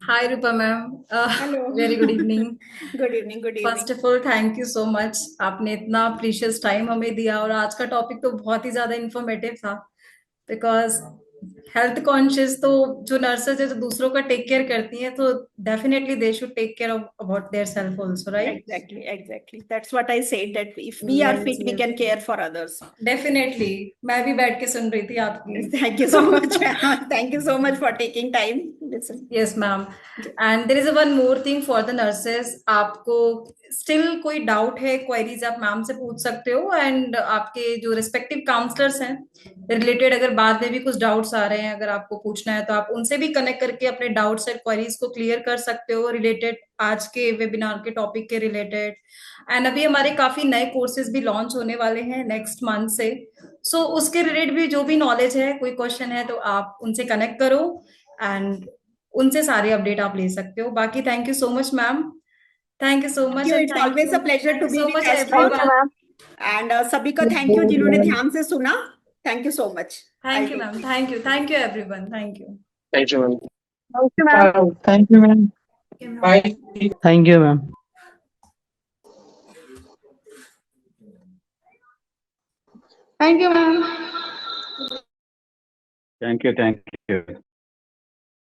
Hi Rupa ma'am. Hello. Very good evening. Good evening. Good evening. First of all, thank you so much. आपने इतना precious time हमें दिया और आज का topic तो बहुत ही ज्यादा informative था because हेल्थ कॉन्शियस तो जो नर्सेज है जो दूसरों का टेक केयर करती हैं तो definitely they should take care of about their self also, right? Exactly. That's what I said, that if we are yes fit, we yes, can care for others. Definitely. मैं भी बैठ के सुन रही थी आपकी। Thank you so much. Thank you so much for taking time. Listen. Yes ma'am. And there is one more thing for the nurses, आपको still कोई doubt है, क्वेरीज आप मैम से पूछ सकते हो, एंड आपके जो रिस्पेक्टिव काउंसलर्स हैं रिलेटेड अगर बाद में भी कुछ डाउट्स आ रहे हैं, अगर आपको पूछना है तो आप उनसे भी कनेक्ट करके अपने डाउट्स और क्वेरीज को क्लियर कर सकते हो रिलेटेड आज के वेबिनार के टॉपिक के रिलेटेड। एंड अभी हमारे काफी नए कोर्सेज भी लॉन्च होने वाले हैं नेक्स्ट मंथ से, सो उसके रिलेटेड भी जो भी नॉलेज है, कोई क्वेश्चन है तो आप उनसे कनेक्ट करो एंड उनसे सारे अपडेट आप ले सकते हो। बाकी thank you so much ma'am, thank you so Thank much you. And It's thank always you, a pleasure thank to you be so with much Astro. Everyone. And सभी का थैंक यू जिन्होंने ध्यान से सुना. Thank you so much. Thank I'll you take ma'am, thank you everyone, thank you. Thank you, ma'am. Thank you, ma'am. Thank you, ma'am. Bye. Thank you, ma'am. Thank you, ma'am. Thank you. Thank you.